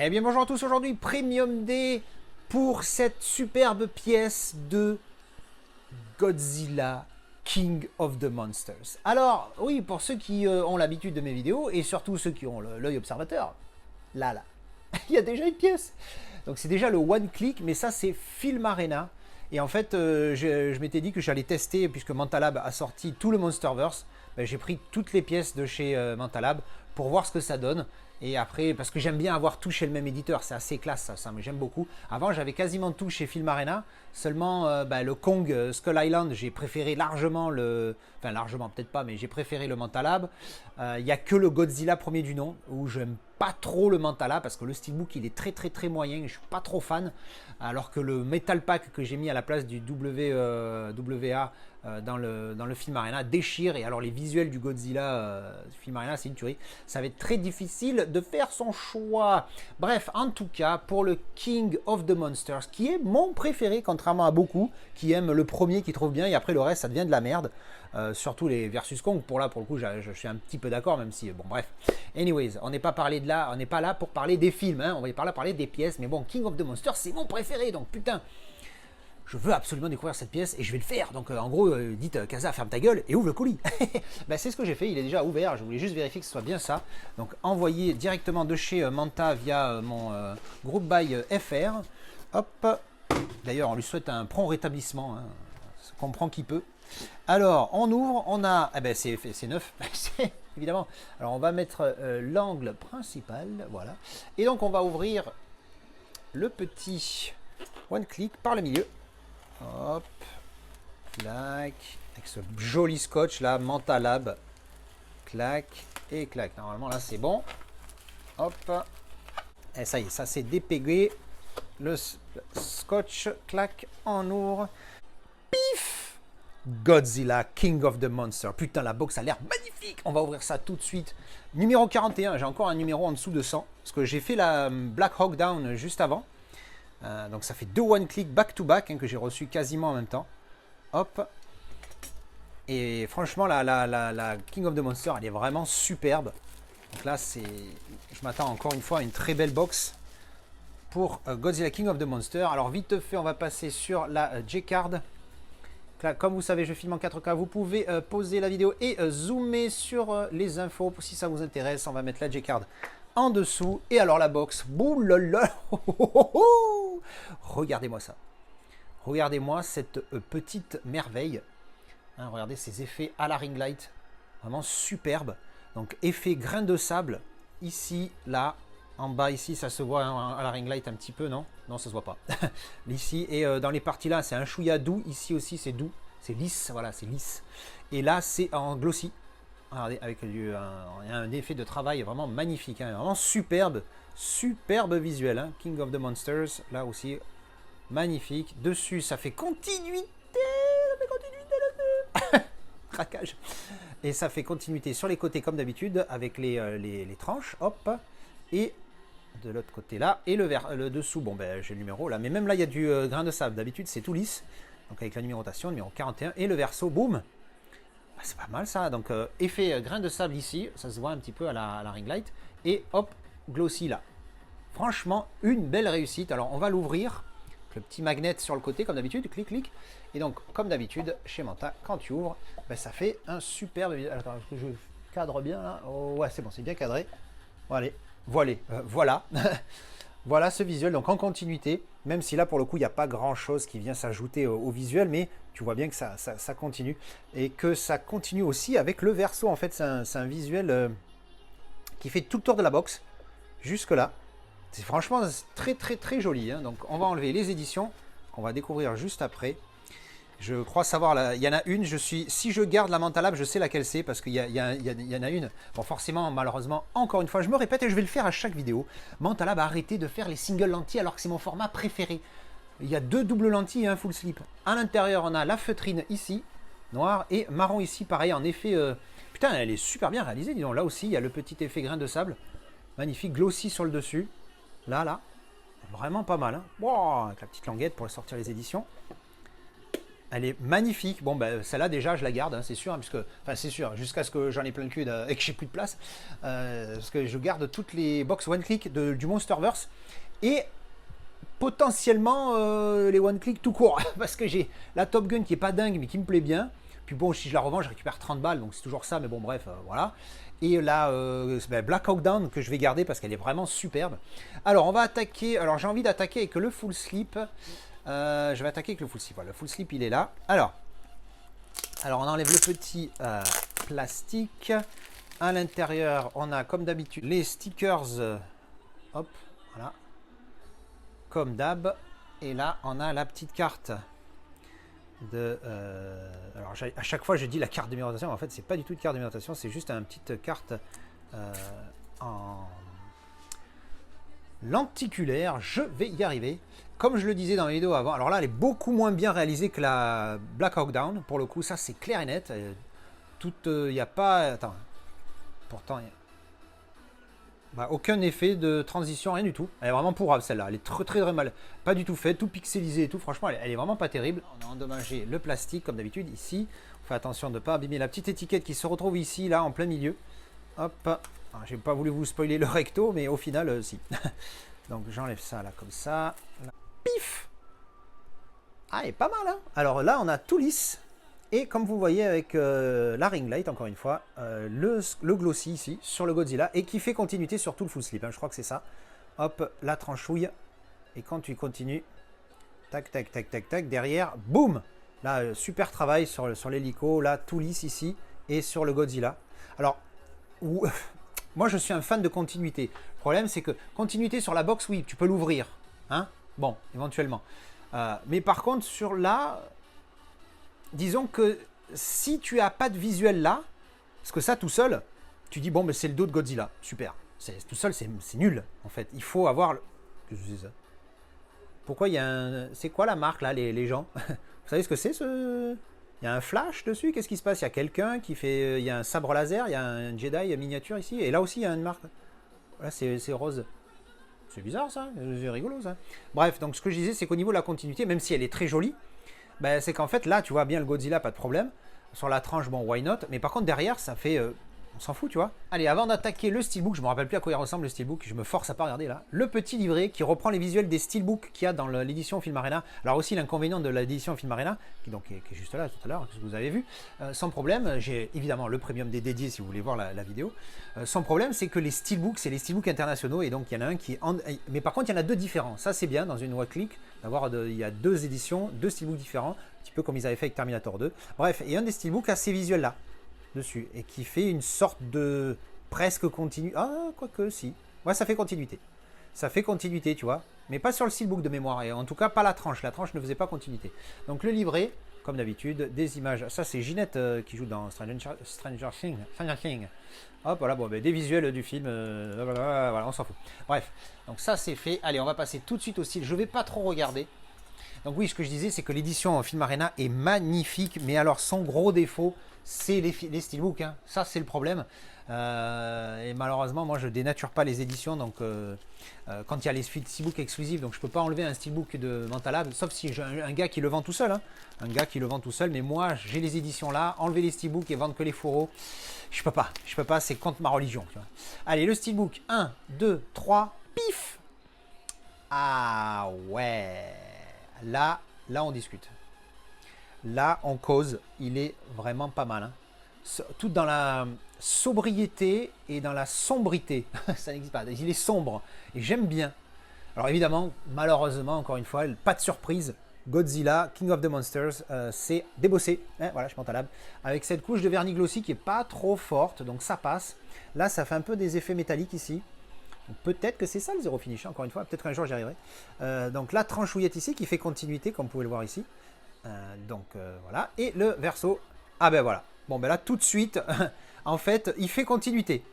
Eh bien bonjour à tous, aujourd'hui Premium Day pour cette superbe pièce de Godzilla King of the Monsters. Alors oui, pour ceux qui ont l'habitude de mes vidéos et surtout ceux qui ont l'œil observateur, là, il y a déjà une pièce. Donc c'est déjà le one click, mais ça c'est Film Arena. Et en fait, je m'étais dit que j'allais tester, puisque Mentalab a sorti tout le Monsterverse, ben, j'ai pris toutes les pièces de chez Mentalab pour voir ce que ça donne. Et après, parce que j'aime bien avoir tout chez le même éditeur, c'est assez classe ça mais j'aime beaucoup. Avant, j'avais quasiment tout chez Film Arena, seulement le Kong Skull Island, j'ai préféré largement le... Enfin, largement, peut-être pas, mais j'ai préféré le Mentalab. Il n'y a que le Godzilla premier du nom, où j'aime pas trop le Mentalab, parce que le steelbook, il est très moyen, je suis pas trop fan. Alors que le Metal Pack que j'ai mis à la place du WA dans le Film Arena déchire. Et alors les visuels du Godzilla Film Arena, c'est une tuerie. Ça va être très difficile de faire son choix. Bref, en tout cas, pour le King of the Monsters, qui est mon préféré, contrairement à beaucoup qui aiment le premier, qui trouvent bien, et après le reste, ça devient de la merde. Surtout les Versus Kong, pour le coup, je suis un petit peu d'accord, même si, bon, bref. Anyways, on n'est pas là pour parler des films, hein, on va parler des pièces, mais bon, King of the Monsters, c'est mon préféré, donc putain, je veux absolument découvrir cette pièce et je vais le faire. Donc en gros, dites Casa, ferme ta gueule et ouvre le colis. Ben, c'est ce que j'ai fait, il est déjà ouvert, je voulais juste vérifier que ce soit bien ça. Donc envoyé directement de chez Manta via mon groupe by FR. Hop, d'ailleurs on lui souhaite un prompt rétablissement, hein. Ça comprend qui peut. Alors on ouvre, on a, eh ben c'est neuf, évidemment. Alors on va mettre l'angle principal, voilà. Et donc on va ouvrir le petit one click par le milieu. Hop, clac, avec ce joli scotch là, Mentalab, clac et clac. Normalement là c'est bon. Hop, et ça y est, ça c'est dépégué. Le scotch, clac, en ouvre. Pif, Godzilla King of the Monster. Putain, la box a l'air magnifique. On va ouvrir ça tout de suite. Numéro 41, j'ai encore un numéro en dessous de 100. Parce que j'ai fait la Black Hawk Down juste avant. Donc ça fait deux one-click back-to-back hein, que j'ai reçu quasiment en même temps. Hop. Et franchement, la King of the Monster, elle est vraiment superbe. Donc là, je m'attends encore une fois à une très belle box pour Godzilla King of the Monster. Alors vite fait, on va passer sur la J-Card. Comme vous savez, je filme en 4K. Vous pouvez pauser la vidéo et zoomer sur les infos si ça vous intéresse. On va mettre la J-Card en dessous. Et alors la box, boulala, regardez-moi ça. Regardez-moi cette petite merveille. Hein, regardez ces effets à la ring light. Vraiment superbe. Donc effet grain de sable. Ici, là. En bas ici, ça se voit hein, à la ring light un petit peu, non? Non, ça se voit pas. Ici, et dans les parties là, c'est un chouïa doux. Ici aussi, c'est doux. C'est lisse, voilà, c'est lisse. Et là, c'est en glossy. Regardez, avec un effet de travail vraiment magnifique, hein, vraiment superbe, superbe visuel. Hein. King of the Monsters, là aussi, magnifique. Dessus, ça fait continuité, craquage. Et ça fait continuité sur les côtés comme d'habitude, avec les tranches, hop, et de l'autre côté là, et le dessous, bon ben j'ai le numéro là, mais même là il y a du grain de sable, d'habitude c'est tout lisse, donc avec la numérotation, numéro 41, et le verso, boum. C'est pas mal ça, donc effet grain de sable ici, ça se voit un petit peu à la ring light, et hop, glossy là. Franchement, une belle réussite. Alors on va l'ouvrir, le petit magnet sur le côté comme d'habitude, clic clic, et donc comme d'habitude chez Manta, quand tu ouvres, ben, ça fait un superbe... Attends, est-ce que je cadre bien là? Oh, ouais, c'est bon, c'est bien cadré. Bon, allez, voilà. Voilà ce visuel, donc en continuité, même si là pour le coup il n'y a pas grand chose qui vient s'ajouter au visuel, mais tu vois bien que ça continue, et que ça continue aussi avec le verso. En fait c'est un visuel qui fait tout le tour de la box, jusque là. C'est franchement très joli, hein. Donc on va enlever les éditions, qu'on va découvrir juste après. Je crois savoir, il y en a une, si je garde la Mentalab, je sais laquelle c'est, parce qu'il y en a une. Bon, forcément, malheureusement, encore une fois, je me répète et je vais le faire à chaque vidéo. Mentalab a arrêté de faire les single lentilles alors que c'est mon format préféré. Il y a deux doubles lentilles et un full slip. À l'intérieur, on a la feutrine ici, noire, et marron ici, pareil, en effet... Putain, elle est super bien réalisée, dis donc. Là aussi, il y a le petit effet grain de sable. Magnifique, glossy sur le dessus. Là. Vraiment pas mal, hein. Wow, avec la petite languette pour sortir les éditions. Elle est magnifique. Bon, ben, celle-là, déjà, je la garde, hein, c'est sûr, hein, puisque, enfin, c'est sûr, jusqu'à ce que j'en ai plein le cul et que j'ai plus de place. Parce que je garde toutes les box one-click du Monsterverse et potentiellement les one-click tout court. Parce que j'ai la Top Gun qui est pas dingue, mais qui me plaît bien. Puis bon, si je la revends, je récupère 30 balles, donc c'est toujours ça, mais bon, bref, voilà. Et là, Black Hawk Down que je vais garder parce qu'elle est vraiment superbe. Alors, on va attaquer. Alors, j'ai envie d'attaquer avec le full slip. Je vais attaquer avec le full slip. Voilà, le full slip, il est là. Alors, on enlève le petit plastique. À l'intérieur, on a comme d'habitude les stickers. Hop, voilà. Comme d'hab. Et là, on a la petite carte de. Alors, à chaque fois, je dis la carte de numérotation. Mais en fait, c'est pas du tout une carte de numérotation. C'est juste une petite carte en lenticulaire. Je vais y arriver. Comme je le disais dans la vidéo avant, alors là, elle est beaucoup moins bien réalisée que la Black Hawk Down. Pour le coup, ça, c'est clair et net. Il n'y a pas... Attends. Pourtant, aucun effet de transition, rien du tout. Elle est vraiment pourrable, celle-là. Elle est très, très, très mal. Pas du tout faite, tout pixelisé et tout. Franchement, elle est vraiment pas terrible. On a endommagé le plastique, comme d'habitude, ici. On fait attention de ne pas abîmer la petite étiquette qui se retrouve ici, là, en plein milieu. Hop. J'ai pas voulu vous spoiler le recto, mais au final, si. Donc, j'enlève ça, là, comme ça. Là. Pif! Ah, elle est pas mal, hein. Alors là, on a tout lisse. Et comme vous voyez avec la ring light, encore une fois, le glossy ici, sur le Godzilla, et qui fait continuité sur tout le full slip, hein, je crois que c'est ça. Hop, la tranchouille. Et quand tu continues, tac, tac, tac, tac, tac, derrière, boum! Là, super travail sur l'hélico, là, tout lisse ici, et sur le Godzilla. Alors, moi, je suis un fan de continuité. Le problème, c'est que continuité sur la box, oui, tu peux l'ouvrir. Hein? Bon, éventuellement. Mais par contre, sur là, disons que si tu n'as pas de visuel là, parce que ça, tout seul, tu dis, bon, mais c'est le dos de Godzilla. Super. Tout seul, c'est nul, en fait. Il faut avoir... Qu'est-ce que c'est ça? Pourquoi il y a un... C'est quoi la marque, là, les gens? Vous savez ce que c'est, ce... Il y a un flash dessus, qu'est-ce qui se passe? Il y a quelqu'un qui fait... Il y a un sabre laser, il y a un Jedi miniature ici, et là aussi, il y a une marque. Là, c'est rose. C'est bizarre, ça. C'est rigolo, ça. Bref, donc ce que je disais, c'est qu'au niveau de la continuité, même si elle est très jolie, ben, c'est qu'en fait, là, tu vois bien le Godzilla, pas de problème. Sur la tranche, bon, why not? Mais par contre, derrière, ça fait... on s'en fout, tu vois. Allez, avant d'attaquer le steelbook, je me rappelle plus à quoi il ressemble le steelbook, je me force à pas regarder là. Le petit livret qui reprend les visuels des steelbooks qu'il y a dans l'édition Film Arena. Alors aussi l'inconvénient de l'édition Film Arena, qui est juste là tout à l'heure, que vous avez vu, sans problème. J'ai évidemment le premium des dédiés si vous voulez voir la vidéo. Sans problème, c'est que les steelbooks, c'est les steelbooks internationaux et donc il y en a un qui est... Mais par contre, il y en a deux différents. Ça, c'est bien dans une one-click d'avoir... Il y a deux éditions, deux steelbooks différents, un petit peu comme ils avaient fait avec Terminator 2. Bref, et un des steelbooks a ces visuels là dessus et qui fait une sorte de presque continu. Ah, quoique, si. Ouais, ça fait continuité. Ça fait continuité, tu vois. Mais pas sur le steelbook de mémoire. Et en tout cas, pas la tranche. La tranche ne faisait pas continuité. Donc, le livret, comme d'habitude, des images. Ça, c'est Ginette qui joue dans Stranger Things. Hop, voilà, bon, ben, des visuels du film. Voilà, on s'en fout. Bref, donc ça, c'est fait. Allez, on va passer tout de suite au style. Je vais pas trop regarder. Donc, oui, ce que je disais, c'est que l'édition Film Arena est magnifique. Mais alors, son gros défaut, c'est les steelbooks, hein. Ça c'est le problème. Et malheureusement, moi je dénature pas les éditions. Donc, quand il y a les steelbooks exclusifs, donc je peux pas enlever un steelbook de Mentalab, sauf si j'ai un gars qui le vend tout seul. Hein. Un gars qui le vend tout seul, mais moi j'ai les éditions là, enlever les steelbooks et vendre que les fourreaux, je peux pas, c'est contre ma religion. Tu vois. Allez, le steelbook 1, 2, 3, pif. Ah ouais, là on discute. Là, on cause, il est vraiment pas mal. Hein. Tout dans la sobriété et dans la sombrité. Ça n'existe pas. Il est sombre et j'aime bien. Alors évidemment, malheureusement, encore une fois, pas de surprise. Godzilla, King of the Monsters, c'est débossé. Hein, voilà, je Mentalab. Avec cette couche de vernis glossy qui est pas trop forte, donc ça passe. Là, ça fait un peu des effets métalliques ici. Peut-être que c'est ça le zéro finish, encore une fois. Peut-être qu'un jour j'y arriverai. Donc la tranchouillette ici qui fait continuité, comme vous pouvez le voir ici. Voilà, et le verso, ah ben voilà, bon ben là tout de suite, en fait, il fait continuité.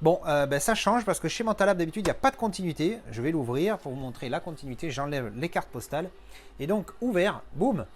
Bon, ben ça change parce que chez Mentalab d'habitude il n'y a pas de continuité. Je vais l'ouvrir pour vous montrer la continuité, j'enlève les cartes postales, et donc ouvert, boum.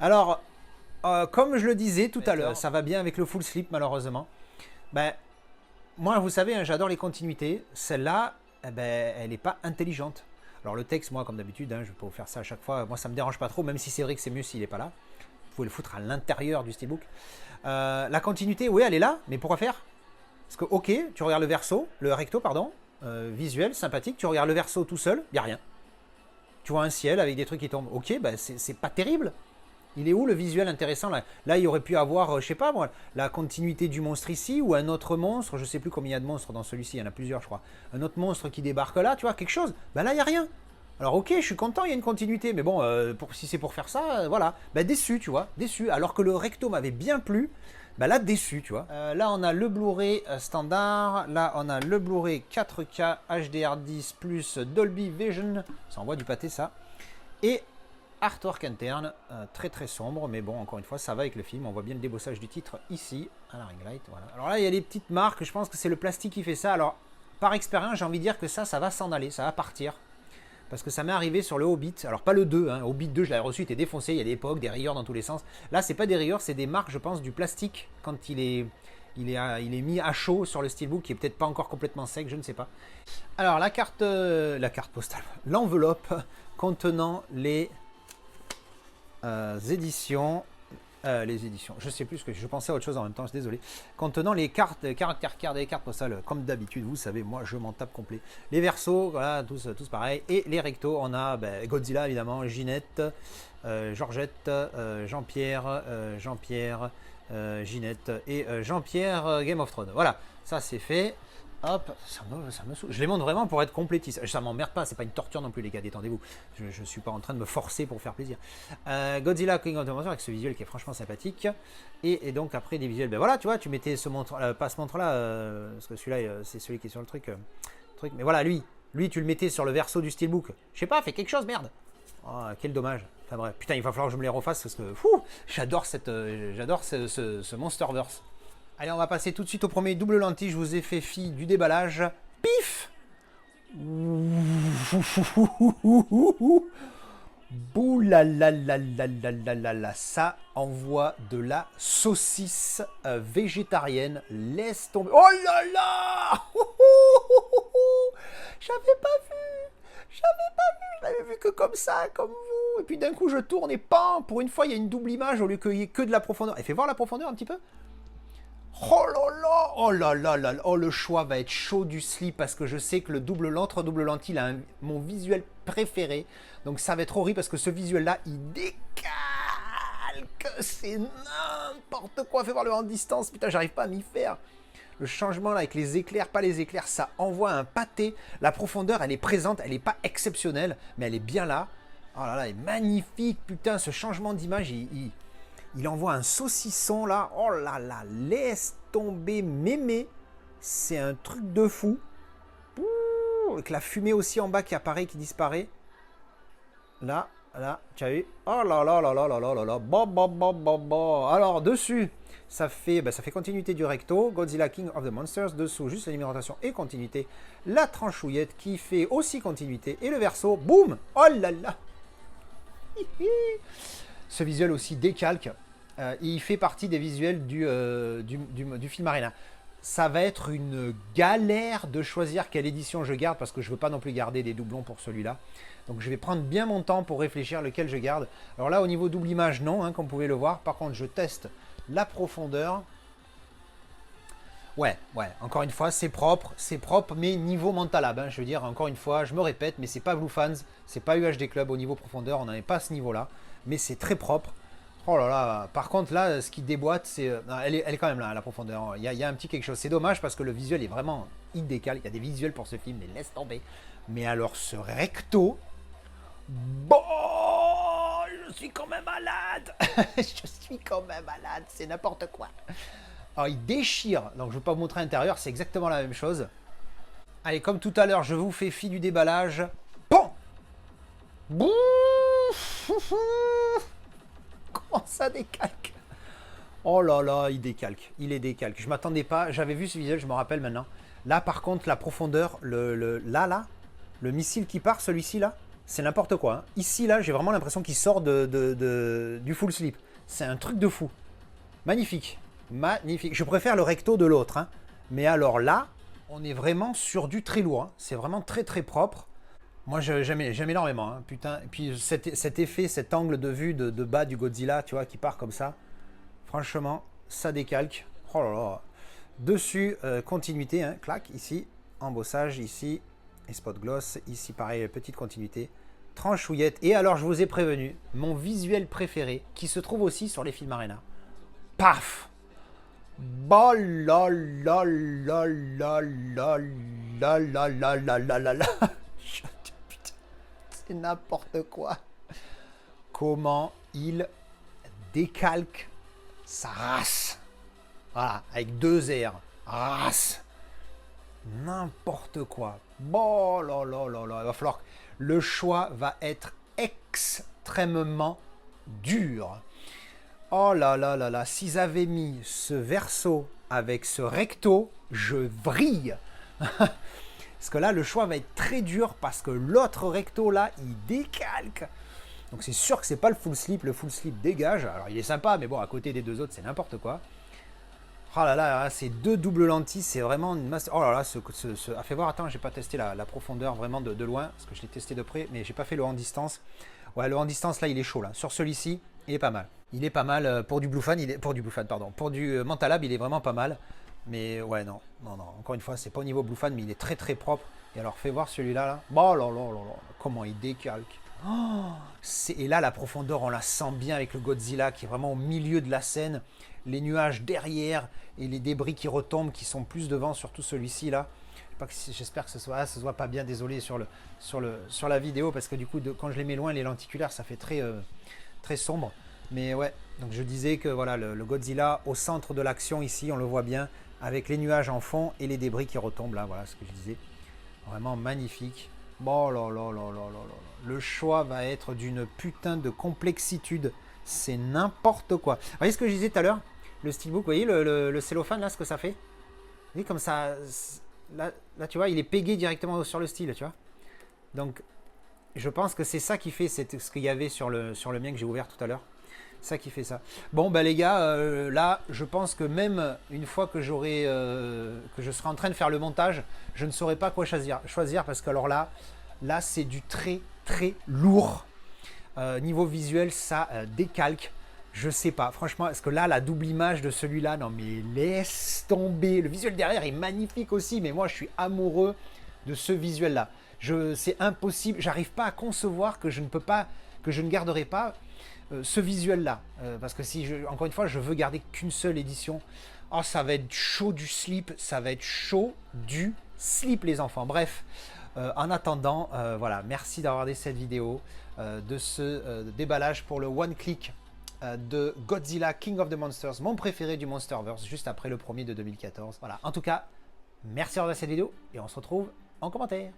Alors, comme je le disais tout à l'heure, ça va bien avec le full slip malheureusement. Ben, moi vous savez, hein, j'adore les continuités, celle-là, eh ben, elle n'est pas intelligente. Alors le texte, moi, comme d'habitude, hein, je ne vais pas vous faire ça à chaque fois. Moi, ça me dérange pas trop, même si c'est vrai que c'est mieux s'il n'est pas là. Vous pouvez le foutre à l'intérieur du steelbook. La continuité, oui, elle est là, mais pourquoi faire? Parce que, ok, tu regardes le verso, le recto, pardon, visuel, sympathique, tu regardes le verso tout seul, il n'y a rien. Tu vois un ciel avec des trucs qui tombent. Ok, bah, c'est pas terrible. Il est où le visuel intéressant là? Là, il aurait pu avoir, je sais pas moi, la continuité du monstre ici, ou un autre monstre, je sais plus combien il y a de monstres dans celui-ci, il y en a plusieurs, je crois. Un autre monstre qui débarque là, tu vois, quelque chose. Ben là, il n'y a rien. Alors ok, je suis content, il y a une continuité, mais bon, si c'est pour faire ça, voilà. Ben déçu, tu vois, déçu. Alors que le recto m'avait bien plu, ben là, déçu, tu vois. Là, on a le Blu-ray standard, là, on a le Blu-ray 4K HDR10 plus Dolby Vision, ça envoie du pâté, ça. Et artwork interne, très très sombre, mais bon, encore une fois, ça va avec le film. On voit bien le débossage du titre ici, à la ring light. Voilà. Alors là, il y a des petites marques, je pense que c'est le plastique qui fait ça. Alors, par expérience, j'ai envie de dire que ça va s'en aller, ça va partir. Parce que ça m'est arrivé sur le Hobbit. Alors, pas le 2, hein. Hobbit 2, je l'avais reçu, il était défoncé, il y a des époques, des rayures dans tous les sens. Là, c'est pas des rayures, c'est des marques, je pense, du plastique quand il est mis à chaud sur le steelbook, qui est peut-être pas encore complètement sec, je ne sais pas. Alors, la carte postale, l'enveloppe contenant les éditions, je sais plus ce que je pensais à autre chose en même temps, je suis désolé, contenant les caractères cartes et cartes postales, comme d'habitude, vous savez, moi je m'en tape complet. Les versos, voilà, tous pareil, et les rectos, on a Godzilla évidemment, Ginette, Georgette, Jean-Pierre, Ginette et Jean-Pierre Game of Thrones. Voilà, ça c'est fait. Hop, ça me saoule. Je les montre vraiment pour être complétiste. Ça m'emmerde pas, c'est pas une torture non plus les gars, détendez-vous. Je suis pas en train de me forcer pour faire plaisir. Godzilla King of the Monsters avec ce visuel qui est franchement sympathique. Et donc après des visuels, ben voilà, tu vois, tu mettais ce montre, pas ce montre là, parce que celui-là c'est celui qui est sur le truc. Mais voilà, lui tu le mettais sur le verso du steelbook. Je sais pas, fais quelque chose, merde. Oh, quel dommage. Enfin bref, putain, il va falloir que je me les refasse parce que j'adore ce Monsterverse. Allez, on va passer tout de suite au premier double lentille. Je vous ai fait fi du déballage. Pif! Bouh ça envoie de la saucisse végétarienne. Laisse tomber. Oh là là! J'avais pas vu! Je l'avais vu que comme ça, comme vous. Et puis d'un coup, je tourne et pan! Pour une fois, il y a une double image au lieu qu'il y ait que de la profondeur. Et fais voir la profondeur un petit peu. Oh là là, oh là là là, oh le choix va être chaud du slip parce que je sais que l'autre double lentille a mon visuel préféré. Donc ça va être horrible parce que ce visuel là, il décalque, c'est n'importe quoi. Fais voir le en distance, putain, j'arrive pas à m'y faire. Le changement là avec les éclairs, pas les éclairs, ça envoie un pâté. La profondeur, elle est présente, elle n'est pas exceptionnelle, mais elle est bien là. Oh là là, elle est magnifique, putain, ce changement d'image, il envoie un saucisson là, oh là là, laisse tomber mémé, c'est un truc de fou. Ouh, avec la fumée aussi en bas qui apparaît, qui disparaît. Là, tu as vu? Oh là là là là là là là là, bon. Alors dessus, ça fait continuité du recto, Godzilla King of the Monsters, dessous juste l'alimentation et continuité, la tranchouillette qui fait aussi continuité, et le verso, boum, oh là là. Ce visuel aussi décalque. Il fait partie des visuels du film Arena. Ça va être une galère de choisir quelle édition je garde parce que je ne veux pas non plus garder des doublons pour celui-là. Donc je vais prendre bien mon temps pour réfléchir lequel je garde. Alors là, au niveau double image, non, hein, comme vous pouvez le voir. Par contre, je teste la profondeur. Ouais, encore une fois, c'est propre, mais niveau Mentalab, hein, je veux dire, encore une fois, je me répète, mais c'est pas Blue Fans, c'est pas UHD Club au niveau profondeur, on n'en est pas à ce niveau-là, mais c'est très propre. Oh là là, par contre là, ce qui déboîte, c'est... elle est quand même là, la profondeur, il y a un petit quelque chose, c'est dommage parce que le visuel est vraiment idéal, il y a des visuels pour ce film, mais laisse tomber. Mais alors ce recto, bon, je suis quand même malade, c'est n'importe quoi. Alors il déchire, donc je ne veux pas vous montrer l'intérieur, c'est exactement la même chose. Allez, comme tout à l'heure, je vous fais fi du déballage. Bon, comment ça décalque? Oh là là, il est décalque. Je m'attendais pas, j'avais vu ce visuel, je me rappelle maintenant. Là par contre, la profondeur, le missile qui part, celui-ci là, c'est n'importe quoi. Hein. Ici là, j'ai vraiment l'impression qu'il sort du full slip. C'est un truc de fou. Magnifique. Je préfère le recto de l'autre. Hein. Mais alors là, on est vraiment sur du très lourd. Hein. C'est vraiment très très propre. Moi, j'aime énormément, hein, putain. Et puis cet effet, cet angle de vue de bas du Godzilla, tu vois, qui part comme ça. Franchement, ça décalque. Oh là là. Dessus, continuité, hein, clac, ici, embossage, ici, et spot gloss, ici, pareil, petite continuité, tranchouillette. Et alors, je vous ai prévenu, mon visuel préféré, qui se trouve aussi sur les films Arena. Paf! Bah là là là là là là là là là là là là. Putain, c'est n'importe quoi. Comment il décalque sa race. Voilà, avec deux R. Race. N'importe quoi. Bon, là, là, là, là. Il va falloir. Le choix va être extrêmement dur. Oh là là là là. S'ils avaient mis ce verso avec ce recto, je vrille. Parce que là, le choix va être très dur parce que l'autre recto là, il décalque. Donc c'est sûr que c'est pas le full slip. Le full slip dégage. Alors il est sympa, mais bon, à côté des deux autres, c'est n'importe quoi. Oh là là, ces deux doubles lentilles, c'est vraiment une masse. Oh là là, ah, fais voir, attends, j'ai pas testé la profondeur vraiment de loin, parce que je l'ai testé de près, mais j'ai pas fait le en distance. Ouais, le en distance, là, il est chaud, là. Sur celui-ci, il est pas mal. Il est pas mal pour du Bluefan, pour du Bluefan, pardon. Pour du Mentalab, il est vraiment pas mal. Mais ouais, non, non, non. Encore une fois, c'est pas au niveau Bluefan, mais il est très très propre. Et alors, fais voir celui-là, là. Oh là là là là, comment il décalque. Oh, et là, la profondeur, on la sent bien avec le Godzilla qui est vraiment au milieu de la scène. Les nuages derrière et les débris qui retombent, qui sont plus devant, surtout celui-ci là. J'espère que ce soit, se voit pas bien, désolé sur la vidéo, parce que du coup, quand je les mets loin, les lenticulaires, ça fait très, très sombre. Mais ouais, donc je disais que voilà, le Godzilla au centre de l'action ici, on le voit bien, avec les nuages en fond et les débris qui retombent là, voilà ce que je disais. Vraiment magnifique. Bon là là là là là là. Le choix va être d'une putain de complexitude. C'est n'importe quoi. Vous voyez ce que je disais tout à l'heure? Le steelbook, vous voyez le cellophane là, ce que ça fait? Vous voyez comme ça, là tu vois, il est pégué directement sur le style, tu vois. Donc je pense que c'est ça qui fait ce qu'il y avait sur le mien que j'ai ouvert tout à l'heure. Ça qui fait ça. Bon bah les gars, là je pense que même une fois que que je serai en train de faire le montage, je ne saurais pas quoi choisir parce que alors là c'est du très très lourd. Niveau visuel, ça décalque. Je sais pas, franchement, est-ce que là, la double image de celui-là, non mais laisse tomber. Le visuel derrière est magnifique aussi, mais moi, je suis amoureux de ce visuel-là. C'est impossible, j'arrive pas à concevoir que je ne garderai pas ce visuel-là. Parce que encore une fois, je veux garder qu'une seule édition. Oh, ça va être chaud du slip, ça va être chaud du slip, les enfants. Bref, en attendant, voilà, merci d'avoir regardé cette vidéo de ce déballage pour le One Click de Godzilla King of the Monsters, mon préféré du Monsterverse, juste après le premier de 2014. Voilà, en tout cas, merci d'avoir regardé cette vidéo et on se retrouve en commentaire.